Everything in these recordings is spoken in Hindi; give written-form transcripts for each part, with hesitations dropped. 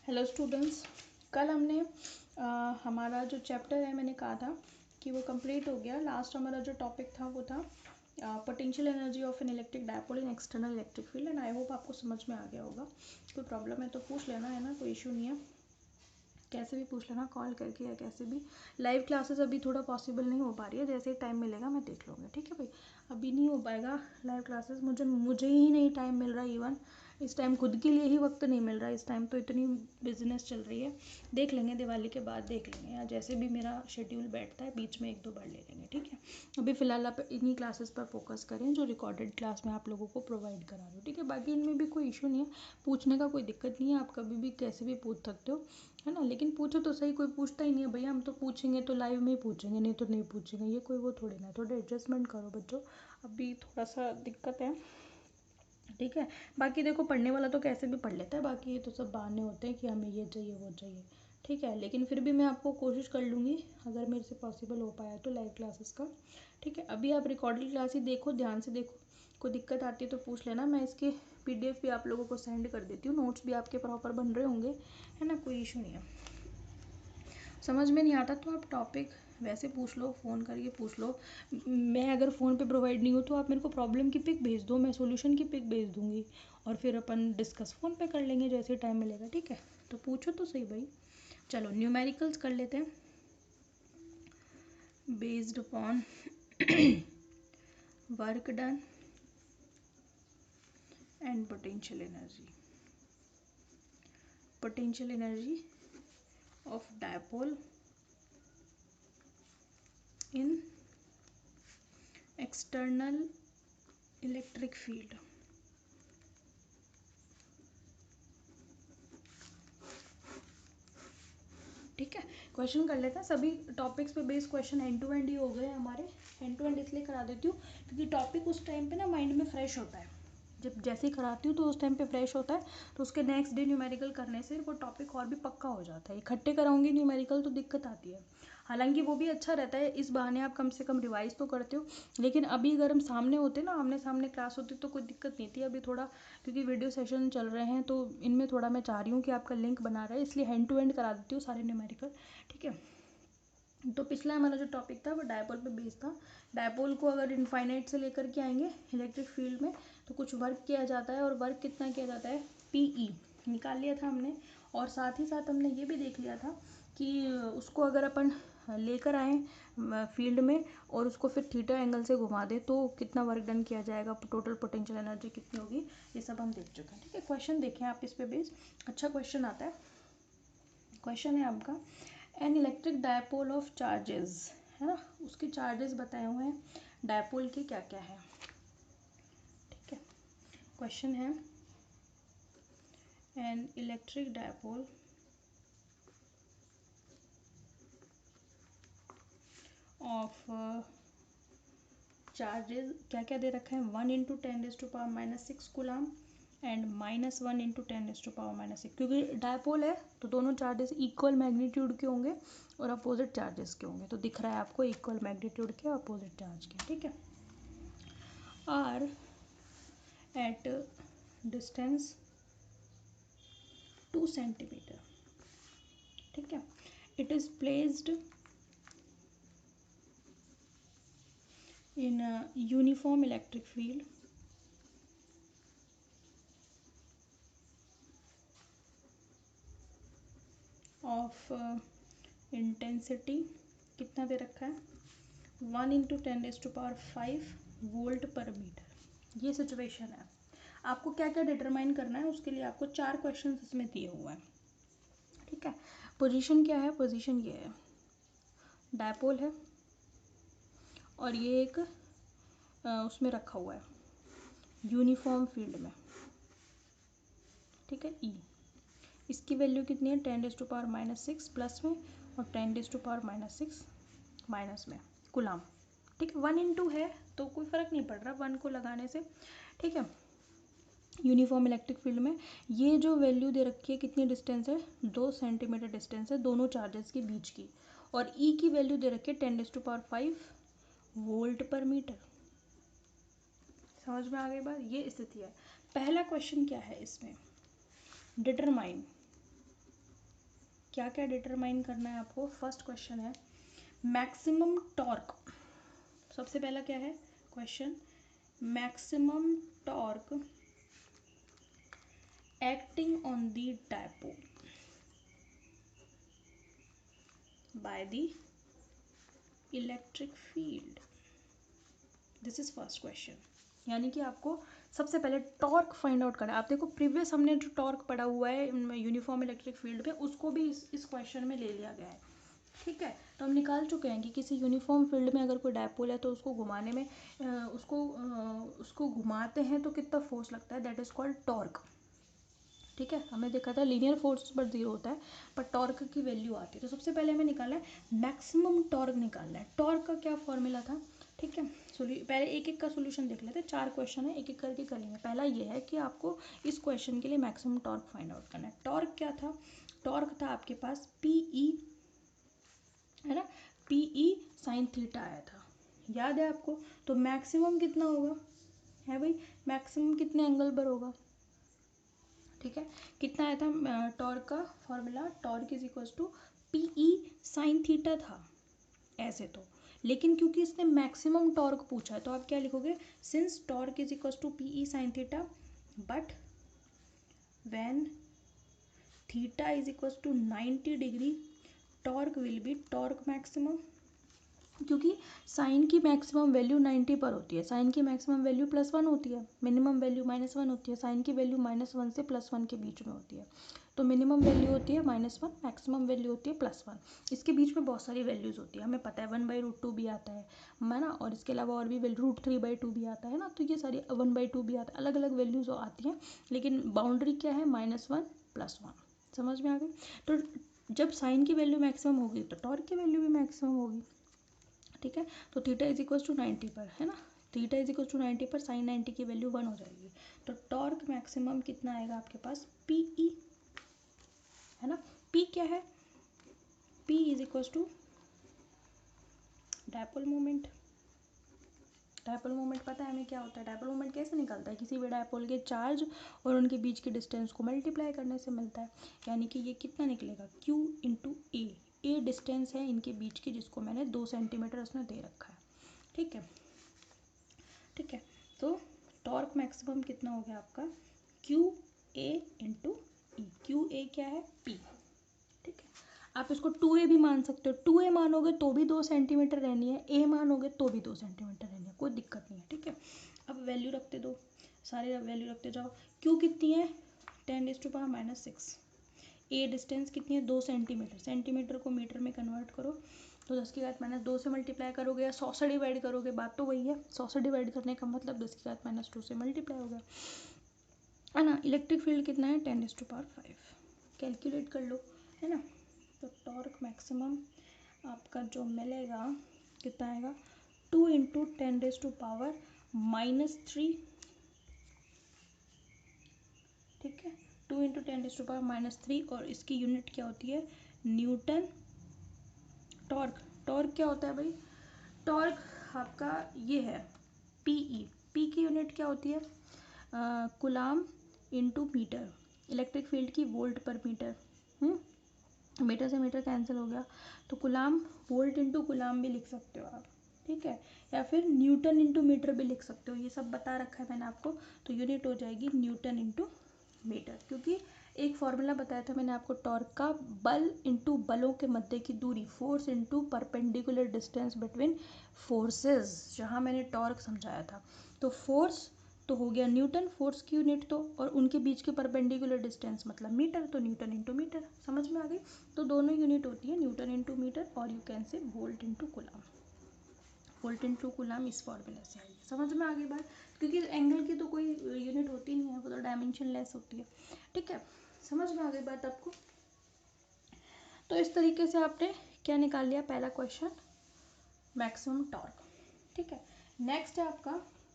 हेलो स्टूडेंट्स, कल हमने हमारा जो चैप्टर है मैंने कहा था कि वो कंप्लीट हो गया। लास्ट हमारा जो टॉपिक था वो था potential energy of an electric dipole in external electric field. And I hope आपको समझ में आ गया होगा। कोई प्रॉब्लम है तो पूछ लेना, है ना, कोई इशू नहीं है। कैसे भी पूछ लेना, कॉल करके या कैसे भी। लाइव क्लासेस अभी थोड़ा पॉसिबल नहीं हो पा रही है, जैसे ही टाइम मिलेगा मैं देख लूँगी, ठीक है भाई। अभी नहीं हो पाएगा लाइव क्लासेस, मुझे ही नहीं टाइम मिल रहा। इवन इस टाइम खुद के लिए ही वक्त नहीं मिल रहा। इस टाइम तो इतनी बिजनेस चल रही है। देख लेंगे, दिवाली के बाद देख लेंगे, या जैसे भी मेरा शेड्यूल बैठता है बीच में एक दो बार ले लेंगे, ठीक है। अभी फ़िलहाल आप इन्हीं क्लासेस पर फोकस करें जो रिकॉर्डेड क्लास में आप लोगों को प्रोवाइड करा रही हूँ, ठीक है। बाकी इनमें भी कोई इशू नहीं है, पूछने का कोई दिक्कत नहीं है। आप कभी भी कैसे भी पूछ सकते हो, है ना। लेकिन पूछो तो सही, कोई पूछता ही नहीं है भैया। हम तो पूछेंगे तो लाइव में ही पूछेंगे, नहीं तो नहीं पूछेंगे। ये कोई वो थोड़ी ना। थोड़ा एडजस्टमेंट करो बच्चों, अभी थोड़ा सा दिक्कत है, ठीक है। बाकी देखो, पढ़ने वाला तो कैसे भी पढ़ लेता है। बाकी ये तो सब बहाने होते हैं कि हमें ये चाहिए वो चाहिए, ठीक है। लेकिन फिर भी मैं आपको कोशिश कर लूँगी, अगर मेरे से पॉसिबल हो पाया तो लाइव क्लासेस का, ठीक है। अभी आप रिकॉर्डेड क्लास ही देखो, ध्यान से देखो। कोई दिक्कत आती है तो पूछ लेना। मैं इसके PDF भी आप लोगों को सेंड कर देती हूँ। नोट्स भी आपके प्रॉपर बन रहे होंगे, है ना, कोई इशू नहीं है। समझ में नहीं आता तो आप टॉपिक वैसे पूछ लो, फ़ोन करके पूछ लो। मैं अगर फ़ोन पे प्रोवाइड नहीं हूँ तो आप मेरे को प्रॉब्लम की पिक भेज दो, मैं सॉल्यूशन की पिक भेज दूँगी, और फिर अपन डिस्कस फ़ोन पे कर लेंगे जैसे टाइम मिलेगा, ठीक है। तो पूछो तो सही भाई। चलो न्यूमेरिकल्स कर लेते हैं। Based upon work done and potential energy of dipole in external electric field. ठीक है, क्वेश्चन कर लेते हैं। सभी टॉपिक्स पे based question end to end ही हो गए हमारे। एंड टू एंड इसलिए करा देती हूँ क्योंकि टॉपिक उस टाइम पे ना माइंड में फ्रेश होता है। जब जैसे ही कराती हूँ तो उस टाइम पे फ्रेश होता है, तो उसके नेक्स्ट डे न्यूमेरिकल करने से वो टॉपिक और भी पक्का हो जाता है। इकट्ठे कराऊंगी न्यूमेरिकल तो दिक्कत आती है। हालांकि वो भी अच्छा रहता है, इस बहाने आप कम से कम रिवाइज तो करते हो। लेकिन अभी अगर हम सामने होते ना, आमने सामने क्लास होती तो कोई दिक्कत नहीं थी। अभी थोड़ा क्योंकि वीडियो सेशन चल रहे हैं तो इनमें थोड़ा मैं चाह रही हूँ कि आपका लिंक बना रहे, इसलिए हैंड टू हैंड करा देती हूँ सारे न्यूमेरिकल, ठीक है। तो पिछला हमारा जो टॉपिक था वो डायपोल पे बेस्ड था। डायपोल को अगर इनफाइनाइट से लेकर के आएंगे इलेक्ट्रिक फील्ड में तो कुछ वर्क किया जाता है, और वर्क कितना किया जाता है, PE निकाल लिया था हमने। और साथ ही साथ हमने ये भी देख लिया था कि उसको अगर अपन लेकर आए फील्ड में और उसको फिर थीटा एंगल से घुमा दे तो कितना वर्क डन किया जाएगा, टोटल पोटेंशियल एनर्जी कितनी होगी, ये सब हम देख चुके हैं, ठीक है। क्वेश्चन देखें आप इस पे बेस्ड, अच्छा क्वेश्चन आता है। क्वेश्चन है आपका, an electric dipole of charges, है ना, उसके चार्जेस बताए हुए हैं डायपोल के क्या क्या है, ठीक है। क्वेश्चन है, an electric dipole of charges क्या क्या दे रखा है, 1 × 10⁻⁶ कूलाम एंड -1 × 10⁻⁻⁶, क्योंकि डायपोल है तो दोनों चार्जेस इक्वल मैग्नीट्यूड के होंगे और अपोजिट चार्जेस के होंगे। तो दिख रहा है आपको इक्वल मैग्नीट्यूड के अपोजिट चार्ज के, ठीक है। आर एट डिस्टेंस 2 सेंटीमीटर, ठीक है। It is placed in a uniform electric field of intensity, कितना दे रखा है, 1 × 10⁵ वोल्ट पर मीटर। ये सिचुएशन है। आपको क्या क्या डिटरमाइन करना है, उसके लिए आपको 4 क्वेश्चन इसमें दिए हुए हैं, ठीक है। पोजीशन क्या है, पोजीशन ये है, डायपोल है और ये एक उसमें रखा हुआ है यूनिफॉर्म फील्ड में, ठीक है। ई इसकी वैल्यू कितनी है, 10⁻⁻⁶ प्लस में और 10⁻⁻⁶ माइनस में कुलाम, ठीक है। 1 × है तो कोई फ़र्क नहीं पड़ रहा 1 को लगाने से, ठीक है। यूनिफॉर्म इलेक्ट्रिक फील्ड में ये जो वैल्यू दे रखी है, कितनी डिस्टेंस है, 2 सेंटीमीटर डिस्टेंस है दोनों चार्जेस के बीच की, और ई की वैल्यू दे रखी है 10⁵ वोल्ट पर मीटर। समझ में आ गई बात, ये स्थिति है। पहला क्वेश्चन क्या है इसमें, डिटरमाइन क्या क्या डिटरमाइन करना है आपको। फर्स्ट क्वेश्चन है मैक्सिमम टॉर्क। सबसे पहला क्या है question, maximum torque acting on the dipole by the electric field. This is first question. यानी कि आपको सबसे पहले टॉर्क फाइंड आउट करना है। आप देखो प्रीवियस हमने जो टॉर्क पढ़ा हुआ है यूनिफॉर्म इलेक्ट्रिक फील्ड पे, उसको भी इस क्वेश्चन में ले लिया गया है। ठीक है, तो हम निकाल चुके हैं कि किसी यूनिफॉर्म फील्ड में अगर कोई डायपोल है तो उसको घुमाने में उसको घुमाते हैं तो कितना फोर्स लगता है, दैट इज कॉल्ड टॉर्क। ठीक है, हमने देखा था लीनियर फोर्स पर जीरो होता है पर टॉर्क की वैल्यू आती है। तो सबसे पहले हमें निकालना है मैक्सिमम टॉर्क निकालना है। टॉर्क का क्या फॉर्मूला था, ठीक है, पहले एक एक का सोल्यूशन देख लेते हैं। 4 क्वेश्चन है, एक एक करके करेंगे। पहला ये है कि आपको इस क्वेश्चन के लिए मैक्सिमम टॉर्क फाइंड आउट करना है। टॉर्क क्या था, टॉर्क था आपके पास पीई, है ना, पीई साइन थीटा आया था, याद है आपको। तो मैक्सिमम कितना होगा, है भाई, मैक्सिमम कितने एंगल पर होगा, ठीक है, कितना आया था टॉर्क का formula, torque is equals to p E sine theta था ऐसे तो, लेकिन क्योंकि इसने मैक्सिमम टॉर्क पूछा है तो आप क्या लिखोगे, since torque is equals to p E sine theta but when theta is equals to 90 degree torque will be torque maximum. क्योंकि साइन की मैक्सिमम वैल्यू 90 पर होती है, साइन की मैक्सिमम वैल्यू +1 होती है, मिनिमम वैल्यू -1 होती है, साइन की वैल्यू -1 से +1 के बीच में होती है। तो मिनिमम वैल्यू होती है -1, मैक्सिमम वैल्यू होती है +1। इसके बीच में बहुत सारी वैल्यूज़ होती है, हमें पता है 1/√2 भी आता है ना, और इसके अलावा और भी √3/2 भी आता है ना, तो ये सारी 1/2 भी आता है, अलग अलग वैल्यूज़ आती हैं, लेकिन बाउंड्री क्या है -1 +1। समझ में आ गई। तो जब साइन की वैल्यू मैक्सिमम होगी तो टॉर्क की वैल्यू भी मैक्सिमम होगी। ठीक है, तो थीटा इज इक्वल्स टू 90 पर, है ना, थीटा इज इक्वल्स टू 90 पर साइन 90 की वैल्यू 1 हो जाएगी। तो टॉर्क मैक्सिमम कितना आएगा आपके पास, पीई, है ना, पी क्या है, p is equals to dipole moment. Dipole moment पता है हमें क्या होता है, डायपोल मोमेंट कैसे निकलता है, किसी भी डायपोल के चार्ज और उनके बीच के डिस्टेंस को मल्टीप्लाई करने से मिलता है। यानी कि ये कितना निकलेगा, Q इंटू ए डिस्टेंस है इनके बीच की, जिसको मैंने 2 सेंटीमीटर उसने दे रखा है। ठीक है, ठीक है, तो टॉर्क मैक्सिमम कितना हो गया आपका, Q A into E. Q A क्या है, पी। ठीक है, आप इसको 2a भी मान सकते हो, 2a मानोगे तो भी 2 सेंटीमीटर रहनी है, a मानोगे तो भी 2 सेंटीमीटर रहनी है, कोई दिक्कत नहीं है। ठीक है, अब वैल्यू रखते दो, सारे वैल्यू रखते जाओ। क्यू कितनी है, 10⁻⁻⁶। ए डिस्टेंस कितनी है, 2 सेंटीमीटर, सेंटीमीटर को मीटर में कन्वर्ट करो तो 10⁻2 से मल्टीप्लाई करोगे या 100 से डिवाइड करोगे, बात तो वही है, 100 से डिवाइड करने का मतलब 10⁻2 से मल्टीप्लाई हो गया, है ना। इलेक्ट्रिक फील्ड कितना है, 10⁵, कैलकुलेट कर लो, है ना। तो टॉर्क मैक्सिमम आपका जो मिलेगा कितना आएगा, 2 इंटू 10⁻⁻3, ठीक है, 2 इंटू 10⁻⁻3, और इसकी यूनिट क्या होती है, न्यूटन। टॉर्क, टॉर्क क्या होता है भाई, टॉर्क आपका ये है पीई, पी की यूनिट क्या होती है, coulomb into metre, electric field की वोल्ट पर मीटर, मीटर से मीटर कैंसिल हो गया, तो कुलाम वोल्ट इंटू कुलाम भी लिख सकते हो आप, ठीक है, या फिर न्यूटन इंटू मीटर भी लिख सकते हो, ये सब बता रखा है मैंने आपको। तो यूनिट हो जाएगी न्यूटन इंटू मीटर, क्योंकि एक फॉर्मूला बताया था मैंने आपको टॉर्क का, बल इंटू बलों के मध्य की दूरी, force into perpendicular distance between forces, जहाँ मैंने टॉर्क समझाया था। तो फोर्स तो हो गया न्यूटन, फोर्स की यूनिट तो, और उनके बीच के परपेंडिकुलर डिस्टेंस मतलब मीटर, तो न्यूटन इंटू मीटर, समझ में आ गई। तो दोनों यूनिट होती है न्यूटन इंटू मीटर, और you can say volt into कुलाम, volt into कुलाम इस फॉर्मूला से आएगी। समझ में आ गई बात, क्योंकि एंगल की तो कोई यूनिट होती नहीं है, वो तो डायमेंशन लेस होती है। ठीक है, समझ में आ गई बात आपको। तो इस तरीके से आपने क्या निकाल लिया, पहला क्वेश्चन मैक्सिमम टॉर्क। ठीक है, नेक्स्ट है आपका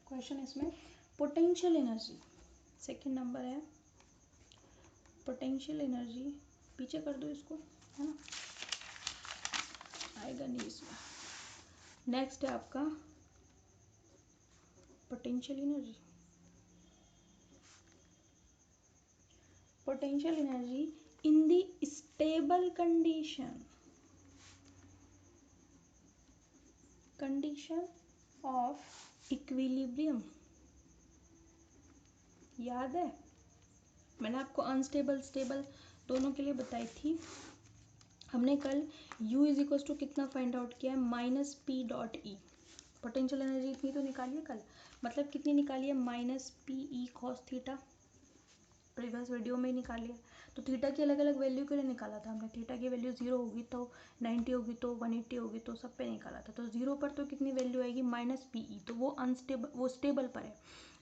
क्वेश्चन इसमें पोटेंशियल एनर्जी, सेकंड नंबर है पोटेंशियल एनर्जी, पीछे कर दो इसको, है ना, आएगा नहीं इसमें। नेक्स्ट है आपका potential energy, potential energy in the stable condition of equilibrium. याद है मैंने आपको अनस्टेबल स्टेबल दोनों के लिए बताई थी। हमने कल U इज इक्वल टू कितना फाइंड आउट किया है, minus P dot E. Potential energy इतनी तो निकाली है कल, मतलब कितनी निकाली है, minus P E cos theta. Previous video में ही निकाली है। तो थीटा की अलग अलग वैल्यू के लिए निकाला था हमने। थीटा की वैल्यू 0 होगी तो 90 होगी तो 180 होगी तो सब पे निकाला था। तो 0 पर तो कितनी वैल्यू आएगी, माइनस पी ई, तो वो अनस्टेबल, वो स्टेबल पर है।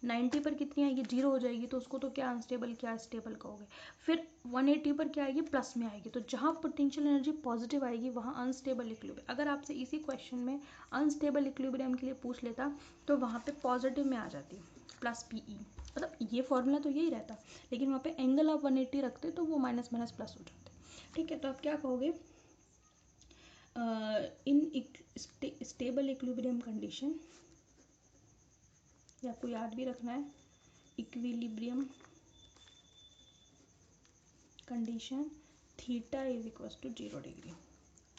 90 पर कितनी आएगी, 0 हो जाएगी तो उसको तो क्या अनस्टेबल क्या स्टेबल कहोगे। फिर 180 पर क्या आएगी, प्लस में आएगी। तो जहाँ पोटेंशियल एनर्जी पॉजिटिव आएगी वहाँ अनस्टेबल इक्विलिब्रियम। अगर आपसे इसी क्वेश्चन में अनस्टेबल इक्विलिब्रियम के लिए पूछ लेता तो वहाँ पे पॉजिटिव में आ जाती, प्लस पी ई। मतलब ये फॉर्मूला तो यही रहता, लेकिन वहाँ पे एंगल आप 180 रखते तो वो माइनस माइनस प्लस हो जाते। ठीक है, तो आप क्या कहोगे, इन स्टेबल इक्विलिब्रियम कंडीशन, या आपको याद भी रखना है, equilibrium condition theta is equal to 0 degree.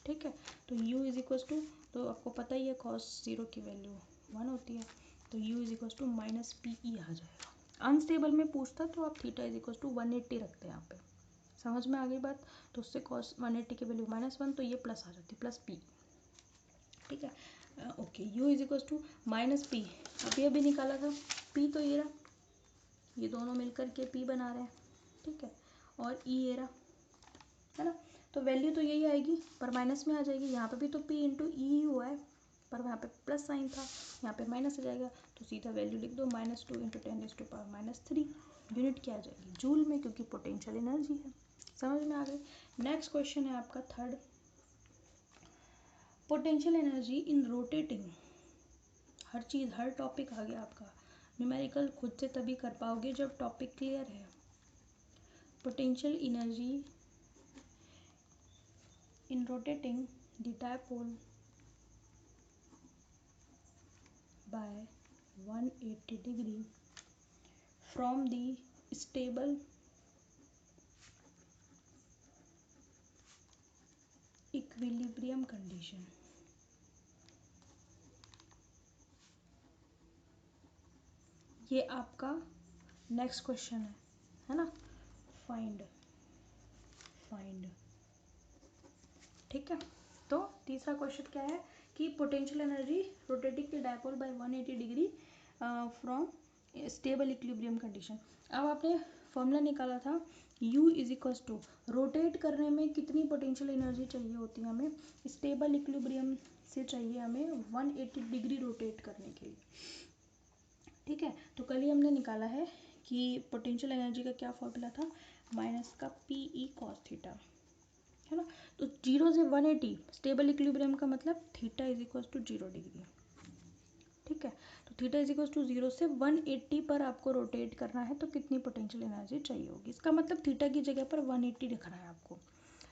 ठीक है, तो u इज इक्वल टू, तो आपको पता ही है cos 0 की वैल्यू 1 होती है, तो u is equal to minus P E आ जाएगा। अनस्टेबल में पूछता तो आप थीटा इज इक्वल टू 180 रखते हैं यहाँ पे। समझ में आ गई बात, तो उससे cos 180 की वैल्यू -1, तो ये प्लस आ जाती, प्लस पी। ठीक है, okay, u is equal to minus p, अभी निकाला था p, तो ये रहा, ये दोनों मिलकर के p बना रहे हैं। ठीक है, और e ये रहा, है ना, तो वैल्यू तो यही आएगी पर माइनस में आ जाएगी। यहाँ पे भी तो p इंटू ई हुआ है, पर वहाँ पे प्लस साइन था, यहाँ पे माइनस आ जाएगा, तो सीधा वैल्यू लिख दो, -2 इंटू 10⁻³ यूनिट क्या आ जाएगी, जूल में, क्योंकि पोटेंशियल एनर्जी है। समझ में आ गई। नेक्स्ट क्वेश्चन है आपका third, potential energy in rotating. हर चीज़, हर टॉपिक आ गया आपका। न्यूमेरिकल खुद से तभी कर पाओगे जब टॉपिक क्लियर है। Potential energy in rotating the dipole by 180 degree from the stable equilibrium condition। ये आपका नेक्स्ट क्वेश्चन है ना, फाइंड। ठीक है, तो तीसरा क्वेश्चन क्या है कि potential energy rotating the dipole by 180 degree from stable equilibrium condition. अब आपने फॉर्मूला निकाला था u is equals to, rotate करने में कितनी पोटेंशियल एनर्जी चाहिए होती है हमें, स्टेबल इक्विलिब्रियम से चाहिए हमें 180 डिग्री रोटेट करने के लिए। ठीक है, तो कल ही हमने निकाला है कि पोटेंशियल एनर्जी का क्या फॉर्मूला था, माइनस का पी ई कॉस थीटा, है ना। तो 0 से 180 स्टेबल इक्विलिब्रियम का मतलब theta is equal to 0 degree. ठीक है, तो थीटा इज इक्वल टू 0 से 180 पर आपको रोटेट करना है, तो कितनी पोटेंशियल एनर्जी चाहिए होगी। इसका मतलब थीटा की जगह पर 180 रखना है आपको।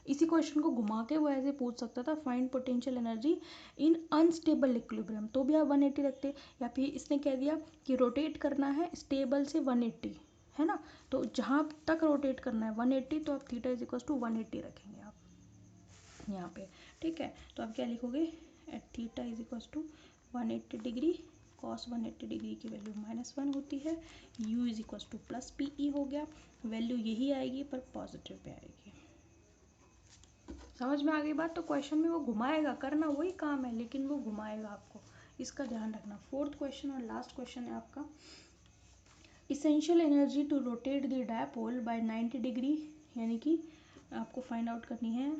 इसी क्वेश्चन को घुमा के वो ऐसे पूछ सकता था, फाइंड पोटेंशियल एनर्जी इन अनस्टेबल इक्विलिब्रियम, तो भी आप 180 रखते, या फिर इसने कह दिया कि रोटेट करना है स्टेबल से 180, है ना, तो जहाँ तक रोटेट करना है 180, तो आप थीटा इज इक्वल टू 180 रखेंगे आप यहाँ पे। ठीक है, तो आप क्या लिखोगे, at theta is equal to 180 degree, cos 180 degree की वैल्यू -1 होती है, u is equal to plus p E हो गया, वैल्यू यही आएगी पर पॉजिटिव पे आएगी। समझ में आ गई बात। तो क्वेश्चन में वो घुमाएगा, करना वही काम है लेकिन वो घुमाएगा आपको, इसका ध्यान रखना। फोर्थ क्वेश्चन और लास्ट क्वेश्चन है आपका, essential energy to rotate the dipole by 90 degree, यानी कि आपको फाइंड आउट करनी है,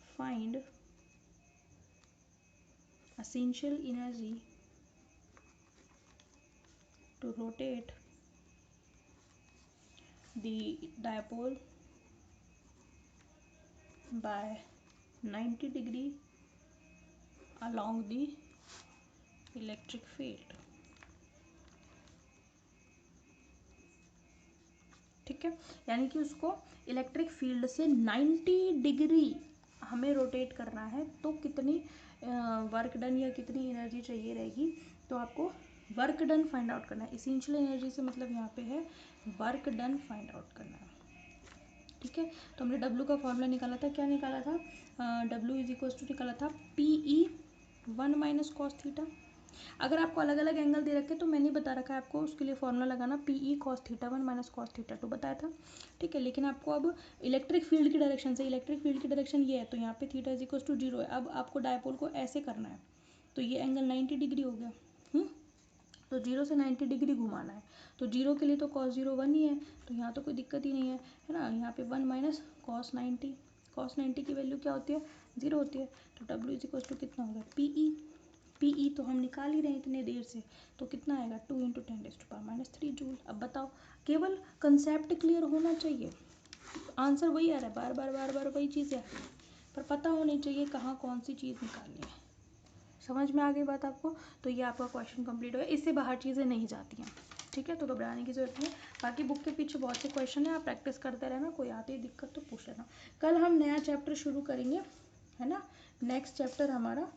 find essential energy to rotate the dipole by 90 degree along the electric field। ठीक है, यानी कि उसको इलेक्ट्रिक फील्ड से 90 डिग्री हमें रोटेट करना है, तो कितनी वर्क डन या कितनी एनर्जी चाहिए रहेगी, तो आपको वर्क डन फाइंड आउट करना है। इसेंशियल एनर्जी से मतलब यहाँ पे है वर्क डन फाइंड आउट करना है। ठीक है। तो हमने डब्ल्यू का फॉर्मूला निकाला था, क्या निकाला था, डब्ल्यू इज इक्वल टू निकाला था PE 1 माइनस कॉस थीटा। अगर आपको अलग अलग एंगल दे रखे तो मैंने बता रखा है आपको उसके लिए फॉर्मूला लगाना, PE cos theta 1 minus cos theta 2 बताया था, ठीक है। लेकिन आपको अब इलेक्ट्रिक फील्ड की डायरेक्शन से, इलेक्ट्रिक फील्ड की डायरेक्शन ये है तो यहाँ पे थीटा इज इक्वल टू 0 है। अब आपको डायपोल को ऐसे करना है तो ये एंगल 90 डिग्री हो गया, तो 0 से 90 डिग्री घुमाना है। तो 0 के लिए तो cos 0 1 ही है, तो यहाँ तो कोई दिक्कत ही नहीं है, है ना। यहाँ पे 1 माइनस cos 90, cos 90 की वैल्यू क्या होती है, 0 होती है। तो W इज इक्वल टू कितना होगा, PE तो हम निकाल ही रहे हैं इतने देर से, तो कितना आएगा 2 × 10⁻³ जूल। अब बताओ, केवल कंसेप्ट क्लियर होना चाहिए, आंसर वही आ रहा है, बार बार वही चीज़ आ रही है, पर पता होनी चाहिए कहाँ कौन सी चीज़ निकालनी है। समझ में आ गई बात आपको। तो ये आपका क्वेश्चन कंप्लीट हो गया, इससे बाहर चीज़ें नहीं जाती हैं, ठीक है। तो घबराने की जरूरत नहीं है, बाकी बुक के पीछे बहुत से क्वेश्चन है, आप प्रैक्टिस करते रहना, कोई आती है दिक्कत तो पूछ लेना। कल हम नया चैप्टर शुरू करेंगे, है ना। नेक्स्ट चैप्टर हमारा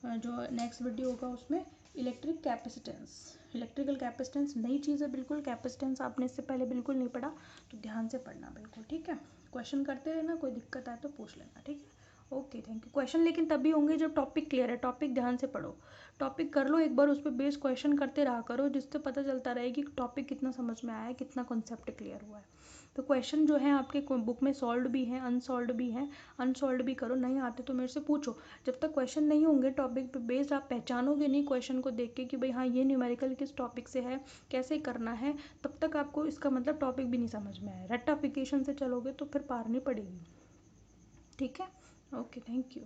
जो नेक्स्ट वीडियो होगा उसमें इलेक्ट्रिक कैपेसिटेंस, इलेक्ट्रिकल कैपेसिटेंस नई चीज़ है बिल्कुल, कैपेसिटेंस आपने इससे पहले बिल्कुल नहीं पढ़ा, तो ध्यान से पढ़ना बिल्कुल, ठीक है। क्वेश्चन करते रहना, कोई दिक्कत आए तो पूछ लेना, ठीक है। Okay thank you. क्वेश्चन लेकिन तभी होंगे जब टॉपिक क्लियर है, टॉपिक ध्यान से पढ़ो, टॉपिक कर लो एक बार, उस पर बेस क्वेश्चन करते रहा करो, जिससे पता चलता रहे कि टॉपिक कितना समझ में आया है, कितना कॉन्सेप्ट क्लियर हुआ है। तो क्वेश्चन जो है आपके बुक में सॉल्व भी हैं, अनसॉल्व भी हैं, अनसॉल्व भी करो, नहीं आते तो मेरे से पूछो। जब तक क्वेश्चन नहीं होंगे टॉपिक पे बेस्ड, आप पहचानोगे नहीं क्वेश्चन को देख के कि भाई हाँ ये न्यूमेरिकल किस टॉपिक से है, कैसे करना है, तब तक आपको इसका मतलब टॉपिक भी नहीं समझ में आया। रट्टाफिकेशन से चलोगे तो फिर पार नहीं पड़ेगी, ठीक है। Okay thank you.